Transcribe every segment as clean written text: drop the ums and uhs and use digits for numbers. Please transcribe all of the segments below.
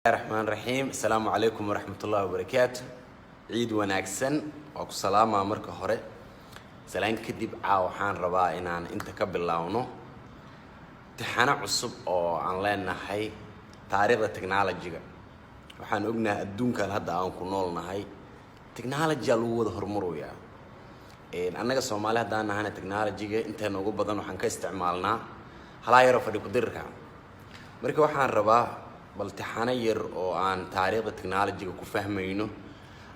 الرحمن الرحيم. السلام عليكم ورحمة الله وبركاته. عيد وناكسن وكسلامة مركه هره. سلام كدب عاوحان ربا إنان أنت قبل لونه. تحنا عصب أو عن لنا حي تاريخ التكنولوجيا. وحن قلنا الدون كان هذا عن كنولنا هاي تكنولوجيا لو ظهر مرويا. أنا كسومالي هذا أنا هنا تكنولوجيا أنت نقول بدن وحن كاستعمالنا هلا يعرف اللي قدرك. مركه وحن ربا بل تحنير أو عن تاريخ التكنولوجيا وكفهمينه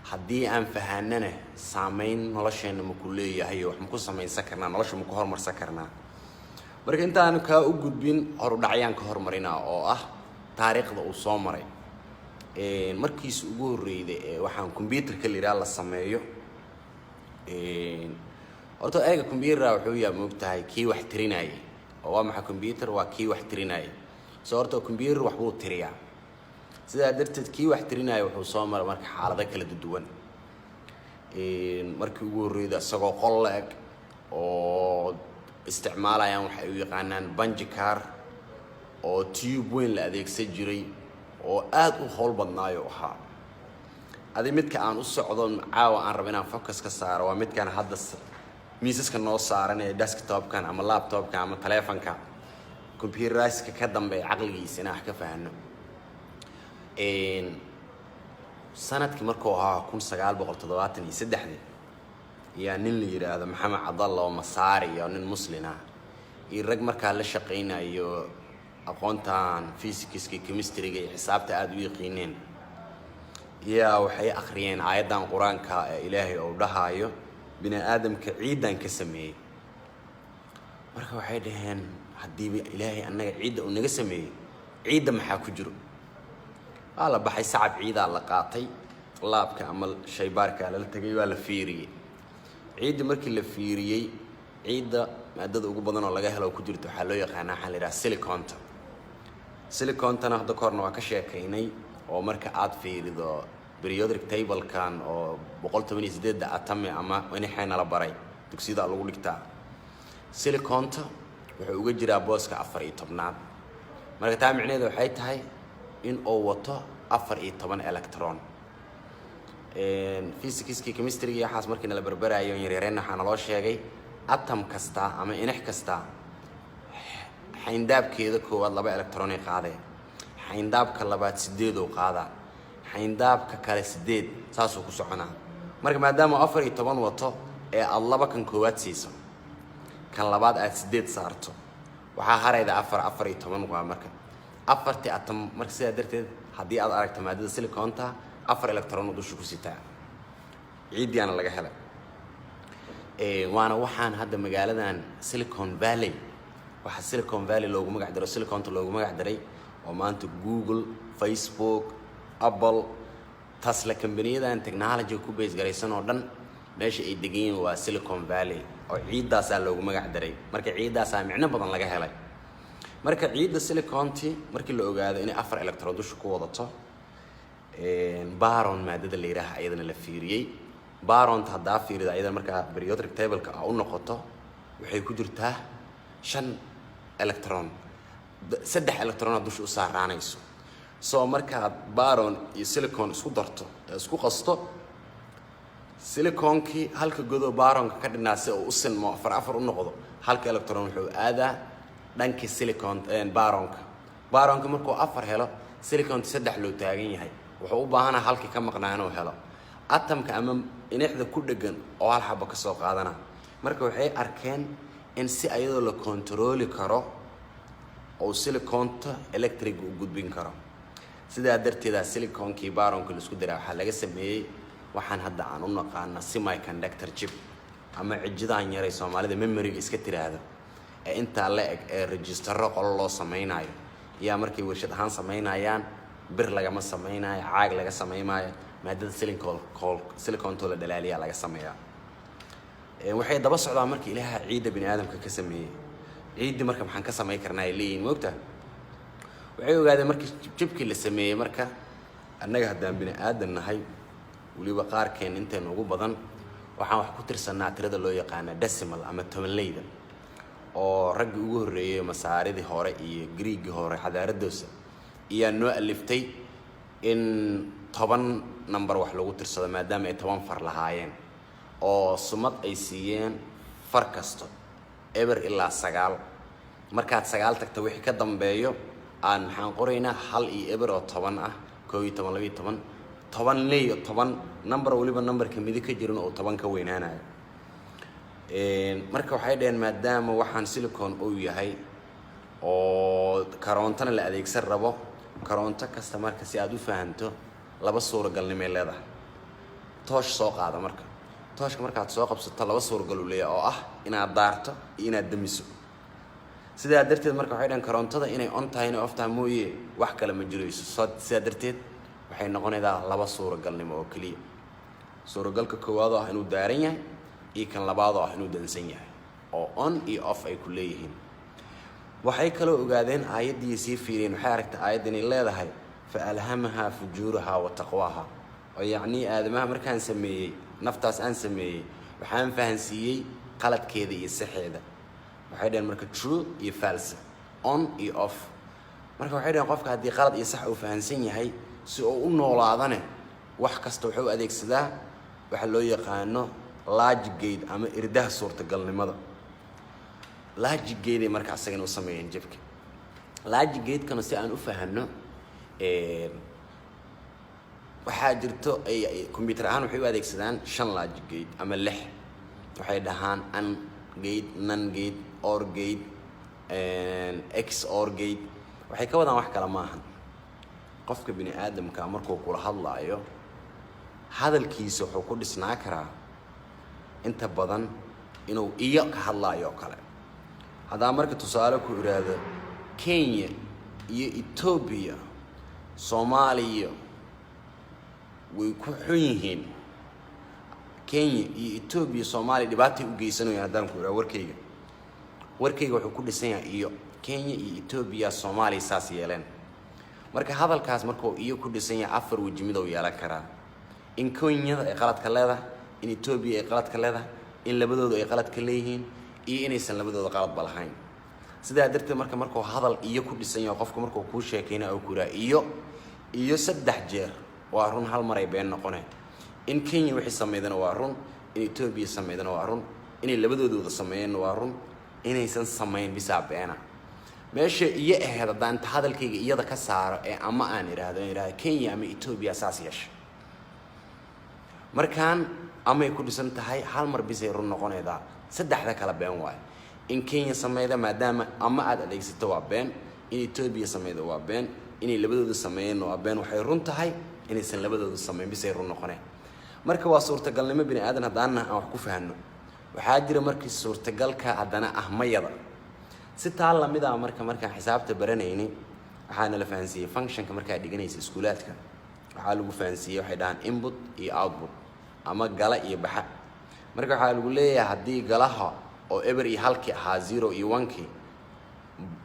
حدي أن فهمنا سامين نلاشين مكلية هي وحمكو سامين سكرنا نلاش مكهر مر سكرنا مرك أنت أنا كأوجد بين هرود عيان كهر مرينا أو تاريخ ذو صامري مركز أقول وحن كمبيوتر كل رجال السمايو أرتو أيق كمبيوتر وحويا مبتاعي كي وحتريناي أو مع كمبيوتر وكي وحتريناي صورته كمبيوتر وحبو تريا سيدا درتد كي وحتريناي وحو صامر marka xaalada kala duwan markii ugu horeeyay asagoo qolleeg oo isticmaalayaan waxa ay u yaqaanaan banjikar oo tube weyn la adeegsan jiray oo aad u howl badnaayo waxa adi midka aan u socdo caawa aan rabinaa focus ka saaro waa midkan hadda miisaska noo saaran ee desktop-kan ama laptop-kan ama telefonka computeriska ka dambeeya aqligiisana wax ka fahanno sanadkii markuu ahaa 1973 yaa nin la yiraahdo maxamed cabdalla oo masaari oo nin muslim ah iyo rag markaa la shaqeynayo aqoontan physics-ka chemistry-ga iyo xisaabta aad u yaqaaneen yaa waxay akhriyeen aayadan quraanka ee Ilaahay oo dhahayo bini aadamka ciidan ka sameeyay marka waxay dhaheen haddii Ilaahay annaga ciida uu naga sameeyay ciida maxaa ku jiro ala baxay sacab ciida la qaatay laabka ama shaybaarka la tagay waa la fiiriyay ciida markii la fiiriyay ciida maadada ugu badan oo laga helo ku jirto waxa loo yaqaan xalira siliconta hadda korna waa ka sheekaynay oo marka aad fiirido periodic table kan oo 188 atom ama waxayna la baray dugsiyada lagu dhigtaa siliconta wuxuu uga jiraa booska 14aad marka taa micnaheedu waxay tahay in oo wato 14 electron physics-ka chemistry-ga xaas markii la barbarayo yareereen waxaan loo sheegay atom kasta ama inax kasta xayndaabkeeda koowaad 2 electron ay qaadeen xayndaabka labaad 8 oo qaada xayndaabka kale 8 saas uu ku soconaa marka maadaama 14 wato ee laba kan koowaad siiso kan labaad aad 8 saarto waxa harayda 14 waa marka afarti atom marka sida darteed hadii aad aragto maadada siliconta 4 electron oo dusha ku sitaa ciidiyana laga helay waana waxaan hadda magaaladan Silicon Valley waxa Silicon Valley loogu magac daray siliconta loogu magac daray oo maanta Google Facebook Apple Tesla company-yadan technology ku base garaysan oo dhan meesha ay degan waa Silicon Valley oo ciidaas loogu magac daray marka ciidaas micno badan laga helay marka ciida siliconti markii la ogaado in 4 electron dusha ku wadato baron maadada la yiraahdo ayadana la fiiriyay baron hadda fiirida ayada marka periodic table-ka u noqoto waxay ku jirtaa 5 electron 3 electron dusha u saaraanayso soo marka baron iyo silicon isku darto isku qasto siliconki halka godo baronka ka dhinaasay oo u sinmo 4 u noqdo halka electron wuxuu aadaa dhanka silicon baronka markuu 4 helo silicon 3 loo taagan yahay wuxuu u baahanaa halka ka maqnaan oo helo atomka ama inixda ku dhagan oo hal xabo ka soo qaadana marka waxay arkeen in si ayadoo la control karo oo siliconta electric u gudbin karo sida darteed siliconkii baronka la isku diray waxa laga sameeyay waxaan hadda aan u naqaan semiconductor chip ama cijidaan yaray Soomaalida memory-ga iska tiraahdo ee inta la eg ee register qol loo sameeynayo yaa markii warshad ahaan sameeynayaan bir laga ma sameeynayo caag laga sameeymayo maadada siliconta la dhalaaliya laga sameeyaa waxay daba socdaa markii Ilaahay ciida bini aadamka ka sameeyay ciidi marka maxaan ka sameey karnaa leeyin moogta waxay ogaadeen markii chipkii la sameeyay marka annaga haddaan bini aadam nahay waliba qaarkeen inteen ugu badan waxaan wax ku tirsanaa tirada loo yaqaan decimal ama tobanleyda oo rag ugu horeeyay masaaridii hore iyo Greek hore xadaaradoosa iyo noo aliftay in 10 number wax lagu tirsado maadaama ay 10 far lahaayeen oo sumad ay siiyeen far kasto eber ilaa 9 markaad 9 tagto wixii ka dambeeyo aan maxaan qoraynaa hal iyo eber oo 10 ah 11 12 10 leeyo 10 number waliba numberka mid ka jirin oo 10 ka weynaanayo marka waxay dhaheen maadaama waxaan silicon uu yahay oo karoontana la adeegsan rabo karoonto kasta marka si aad u fahanto laba suuragalnimo leedahay toosh soo qaada marka tooshka markaad soo qabsato laba suuragal u leeyahay oo ah inaad daarto iyo inaad damiso sidaa darteed marka waxay dhaheen karoontada inay on tahay inay off tahay mooyee wax kale ma jirayso sidaa darteed waxay noqonaysaa laba suuragalnimo oo kaliya suuragalka koowaad oo ah inuu daaran yahay iyo kan labaad oo ah inuu dansan yahay oo on iyo off ay ku leeyihiin waxay kala ogaadeen aayadii si fiireen waxay aragtay aayaddan ay leedahay fa alhamaha fujuraha wa taqwaha oo yaani aadamaha markaan sameeyay naftaas aan sameeyay waxaan fahansiiyay qaladkeeda iyo saxeeda waxay dhaheen marka true iyo false on iyo off marka waxay dhaheen qofka haddii qalad iyo sax uu fahansan yahay si uu u noolaadane wax kasta wuxuu adeegsadaa waxa loo yaqaano logic gate ama irdaha suurtagalnimada logic gate marka asagana u sameeyeen jabka logic gate kana si aan u fahanno waxaa jirto ay computer ahaan waxay u adeegsadaan 5 logic gate ama 6 waxay dhahaan and gate nan gate or gate x or gate waxay ka wadaan wax kala maahan qofka bini aadamka markuu kula hadlaayo hadalkiisa wuxuu ku dhisnaa karaa inta badan inuu iyo ka hadlaayo kale hadaa marka tusaale ku iraado Kenya iyo Ethiopia Soomaaliya way ku xun yihiin Kenya iyo Ethiopia Soomaaliya dhibaato u geysanayaan hadaan ku iraado warkayga wuxuu ku dhisan yahay iyo Kenya iyo Ethiopia Soomaaliya saas yeeleen marka hadalkaas markuu iyo ku dhisan yahay afar wajimada uu yeelan karaa in Kenya ay qalad ka leedahay in Ethiopia ay qalad ka leedahay in labadoodu ay qalad ka leeyihiin iyo inaysan labadooda qalad balahayn sidaa darteed markuu hadal iyo ku dhisan yahay qofka markuu ku sheekayna oo ku raa iyo 3 jeer waa run hal mar ay been noqonay in Kenya wixii sameeyana waa run in Ethiopia sameeyana waa run in labadooda sameeyana waa run inaysan sameeyn bisa beena meesha iyo ahayd hadaan hadalkayga iyada ka saaro ee ama aan iraahdo Kenya ama Ethiopia saas yeesho markaan ama ay ku dhisan tahay hal mar bisay run noqonayda saddexda kala been waay in Kenya sameeyda maadaama ama aad adeegsato waa been in Ethiopia sameeyda waa been in labadooda sameeyeen waa been waxay run tahay inaysan labadooda sameeyeen bisay run noqonay marka waa suurtagalnimo bini aadan hadaana aan wax ku fahanno waxaa jira markii suurtagalka hadana ahmayada si taal la mid ah markaan xisaabta baranayni waxaana la fahansiiyay functionka marka dhiganaysa iskuulaadka waxaa lagu fahansiiyay waxay dhahan input iyo output ama gala iyo baxa marka waxaa lagu leeyahay hadii galaha oo eber iyo halkii ahaa 0 iyo 1kii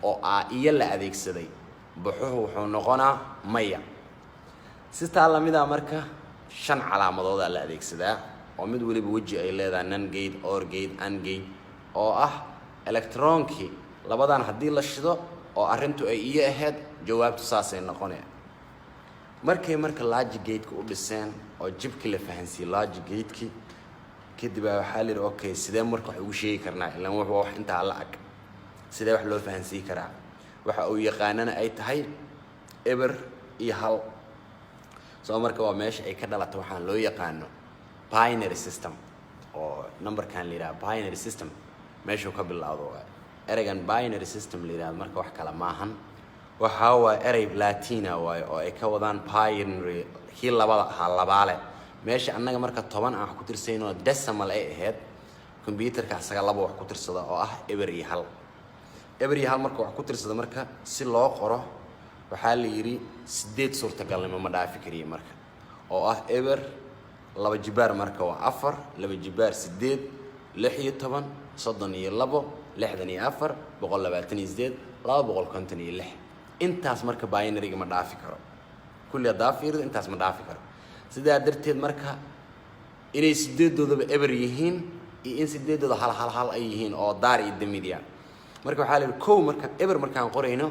oo iyo la adeegsaday baxuhu wuxuu noqonaa maya si taal la mid ah marka 5 calaamadood la adeegsadaa oo mid waliba waji ay leedahay nan gate or gate and gate oo ah electronki labadan hadii la shido oo arintu ay iyo ahayd jawaabtu saasay noqonayaan marka logic gate ku dhiseen oo jibki la fahansiiyay logic gate-ki kadib waxa la yiraahdaa okay sidee marka wax ugu sheegi karnaa ilaa wax inta la ag sidee wax loo fahansiin karaa waxa uu yaqaanana ay tahay eber iyo hal soo marka waa meesha ay ka dhalato waxaan loo yaqaano binary system oo numberkan la yiraahdo binary system meesha ka bilowdo eraygan binary system la yiraahdo marka wax kala maahan waxa waa eray latina oo ay ka wadaan binary hil labaale meesha annaga marka 10 aan ku tirsayno decimal ay ahayd computerka asaga laba wax ku tirsada oo ah eber iyo hal marka wax ku tirsada marka si loo qoro waxa la yiri 8 suurtagalnimo ma dhaafi kariyo marka oo ah eber laba jibaar marka waa 4 laba jibaar 8 16 32 64 128 256 intaas marka binary ma dhaafi karo kulli daafir intaas ma dhaafi karo sidaa darteed marka inay 8doodaba eber yihiin iyo in 8dooda hal ay yihiin oo daar iyo damidiya marka waxa la yiraahdaa kow marka eber markaan qorayno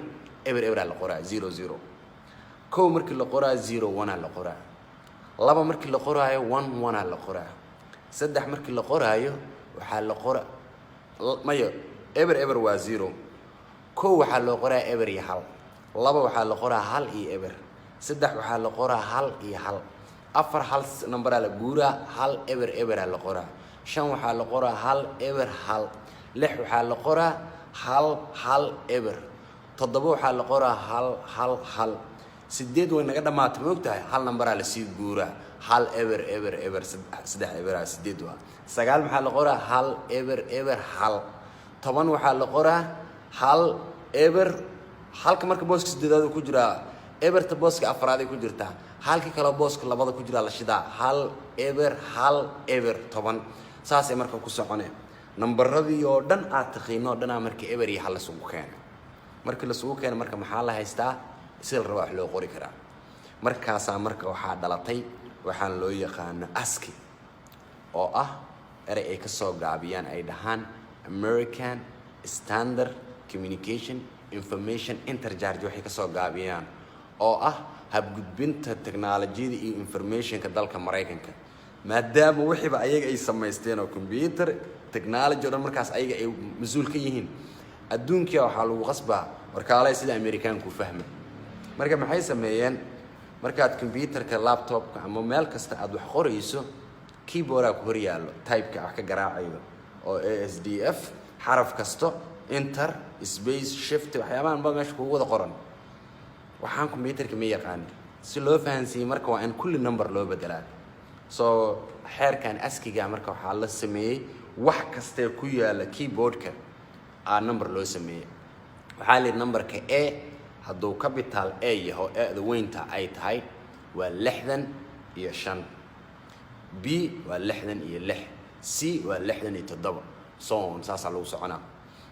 eber la qoraa 00 كو مركي لقرا 0 1 لقرا لبا مركي لقرا 1 1 لقرا سدح مركي لقرا وحال لقرا مايو eber waa 0 كو waxaa loo qoraa eber iyo hal laba waxaa loo qoraa hal iyo eber saddex waxaa loo qoraa hal iyo hal afar hal number la guuraa hal eber la qoraa shan waxaa loo qoraa hal eber hal lix waxaa loo qoraa hal eber toddoba waxaa loo qoraa hal sideed way naga dhamaatay moogtahay hal number la sii guuraa hal eber saddex eber sideed waa sagaal waxaa loo qoraa hal eber hal toban waxaa la qoraa hal eber halka marka booska sideedaad ku jira eberta booska afraad ay ku jirtaa halka kale booska labada ku jira la shidaa hal eber toban saas ay marka ku soconay nambaradii oo dhan aad taqiino dhana marka eber iyo hal isugu keenay marka la isugu keenay marka maxaa la haystaa isla raba wax loo qori karaa markaas marka waxaa dhalatay waxaan loo yaqaan ASCII oo ah eray ay ka soo gaabiyaan ay dhahaan American Standard Communication Information Interchange waxay ka soo gaabiyaan oo ah habgudbinta technology iyo informationka dalka Mareykanka maadaama wixiiba ayaga ay sameysteen oo computer technology oo markaas ayaga ay mas'uul ka yihiin adduunka waxa lagu qasbaa warkaalay sida Amerikaanku fahmay marka maxay sameeyeen markaad computerka laptopka ama meel kasta aad wax qorayso keyboard ku hor yaalo type-ka wax ka garaacayo oo ASDF xaraf kasto enter space shift waxyaabahan ba meesha ku wada qoran waxaan computerka ma yaqaan si loo fahansiyo marka waa in kulli number loo bedelaa so xeerkan ASCII-ga marka waxa la sameeyay wax kasta ku yaala keyboardka number loo sameeyay waxa la numberka A hadduu capital A yahay ee weynta ay tahay waa 65 B waa 66 C waa 67 so saas lagu soconaa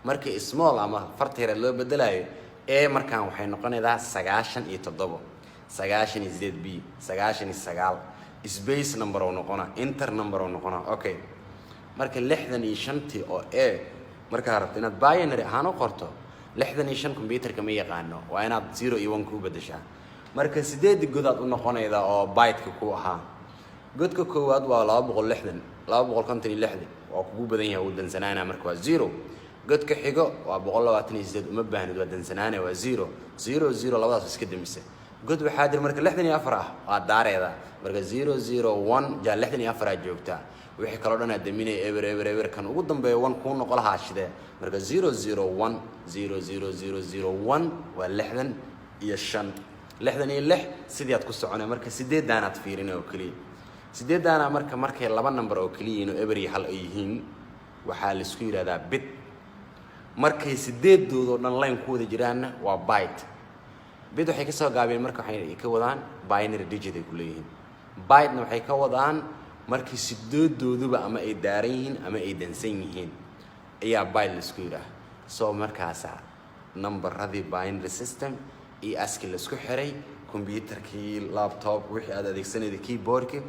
marka small ama fartira loo bedelayo A markaan waxay noqonaydaa 97 98 B 99 space number oo noqona enter number oo noqona okay marka 65 oo A marka rabto inaad binary ahaan u qorto 65 computerka ma yaqaano waa inaad 0 iyo 1 ku bedeshaa marka 8 godaad u noqonayda oo byte-ka ku ahaa godka koowaad waa 256 waa kugu badan yahay uu dansanaana marka waa 0 godka xigo waa 128 uma baahnid waa dansanaana waa 0 labadaas iska dimise god waxaa jir marka 64 ah waa daareeda marka 001 ja 64 joogta wixii kala dhan adaminay eber kan ugu dambeeyo 1 ku noqol haashide marka 001 waa 66 sidii aad ku soconay marka 8 daanaad fiirinay oo kaliya 8 daana markay laba number oo kaliya inuu eber iyo hal ay yihiin waxa la isku yiraahdaa bit markay 8 doodo dhan line ku wada jiraan waa byte bit waxay ka soo gaabeen marka waxay ka wadaan binary digit ay ku leeyihiin byte waxay ka wadaan markii 8 dooduba ama ay daaran yihiin ama ay dansan yihiin ayaa byte la isku yiraahdaa soo markaas numberadii binary system iyo ASCII la isku xiray computerkii laptop wixii aad adeegsanayday keyboardki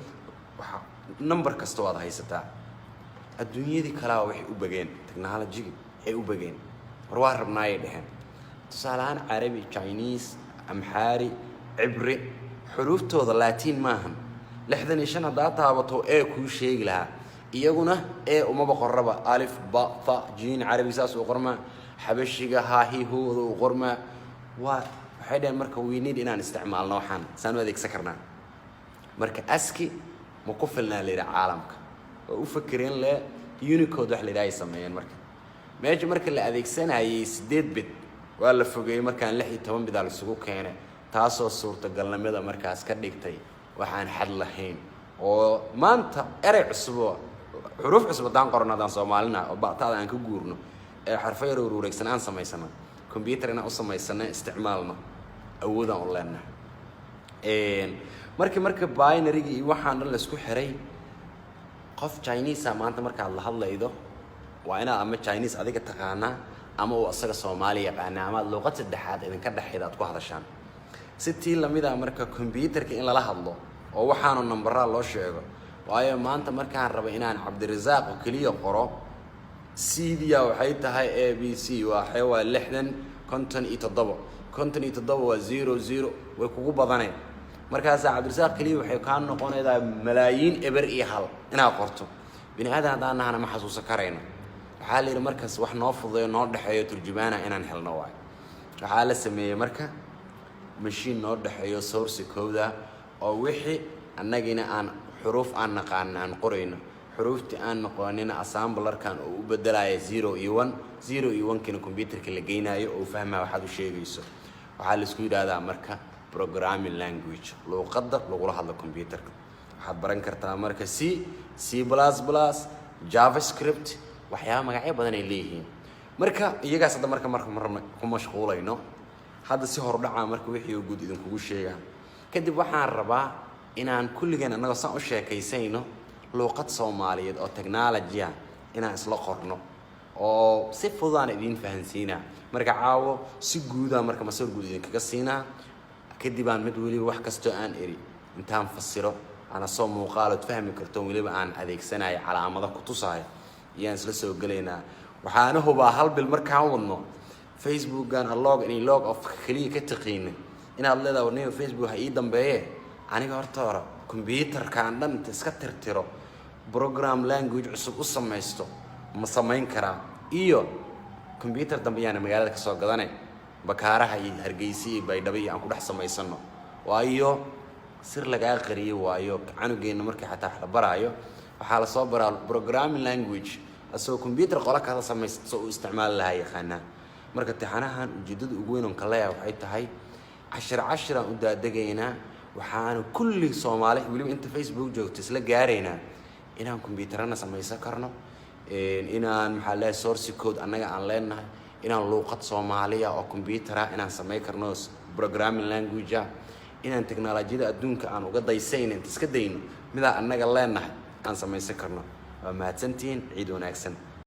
waxa number kasta waad haysataa adduunyadii kala waxay u bageen technology ay u bageen war rabnaay dhahan tusaalahan Arabi Chinese Amhari Ibri xuruuftooda Latin maahan 65 hadaa taabato ee ku sheegi lahaa iyaguna ee uma boqoraba alif ba ta jin Arabi saas u qorma xabashiga ha hi hoodo u qorma waa waxay marka we need inaan isticmaalno waxaan saan adeegsan karnaa marka ASCII ma ku filnaa leeyahay caalamka oo u fakireen le Unicode wax leeyahay sameeyeen marka marka la adeegsanayay 8 bit waa la fogeeyay markaan 16 bit la isugu keenay taasoo suurtagalnimada markaas ka dhigtay waxaan xad lahayn oo maanta eray cusub xuruf cusub daan qornadaan Soomaalina oo baaqtada aan ka guurno ee xarfay uruuraysan aan samaysano computerna u samaysana isticmaalno awoodan u leenahay marka binary iyo waxaan la isku xiray qof Chinese maanta marka la hadlaydo waa ina ama Chinese adiga taqaana ama uu asaga Soomaali yaqaan ama luqad saddexaad idinka dhaxayda aad ku hadashaan sitii lamida marka computerka in la hadlo oo waxaanu numberada loo sheego waayo maanta markaan rabo inaan Cabdirasaaq oo kaliya qoro CD waxay tahay ABC waa 60 57 waa 00 way kugu badaneen markaas cabdirasaaq kaliya waxay ka noqonaysaa malaayiin eber iyo hal inaad qorto bini aadan hadaan ma xasuusan karayno waxaa la yiri markaas wax noo fududeeyo noo dhaxeeyo turjumaana inaan helno waay waxaa la sameeyay marka machine noo dhaxeeyo source code oo wixii annagina aan xuruuf aan naqaan aan qorayno xuruufti aan noqonina assemblerkan oo u bedelayo 0 iyo 1 0 iyo 1 kina computerka la geynayo oo fahmaa waxaad u sheegayso waxaa la isku yiraahdaa marka programming language luqadda lagula hadlo computerka waxaad baran kartaa marka C++, JavaScript waxyaabo magacyo badan ay leeyihiin marka iyagaas hadda marka ku mashquulayno hadda si hordhaca marka wixii uu guud idin kugu sheegaa kadib waxaan rabaa inaan kulligeen anaga saan u sheekaysayno luqad Soomaaliyeed oo technology inaan isla qorno oo si fudud idin fahansiina marka caawo si guud marka mas'uul guud idin kaga siinaa kadib aan mid waliba wax kasto aan eri intaan fasiro ana soo muuqaal fahmi karto waliba aan adeegsanayo calaamado ku tusayo iyaan isla soo galeynaa waxaana hubaa hal bil markaan wadno Facebook-gan log of kaliya ka taqiin inaad leedahay warniyo Facebook ha ii dambeeye aniga horta computer-kan dhan iska tirtiro program language cusub u samaysto ma samayn karaa iyo computer dambeeyana magaalada ka soo gadanay bakaaraha iyo Hargeysa iyo Baydhabo aan ku dhex samaysano waayo sir laga qariyo waayo canugeena markii xataa wax la baraayo waxaa la soo baraa programming language asoo computer qola ka samaysto oo isticmaal lahaa yaqaana marka taxanahan ujeedada ugu weyn oo kale waxay tahay 10 u daadagayna waxaan kulli Soomaali waliba inta Facebook joogto isla gaarayna inaan computerana samaysan karno inaan maxaa la source code anaga aan leenahay inaan luqad Soomaaliya oo computer inaan samay karno programming language inaan technology-da adduunka aan uga daysayna iska dayno mida anaga leenahay aan samaysan karno waa mahadsantiin ciid wanaagsan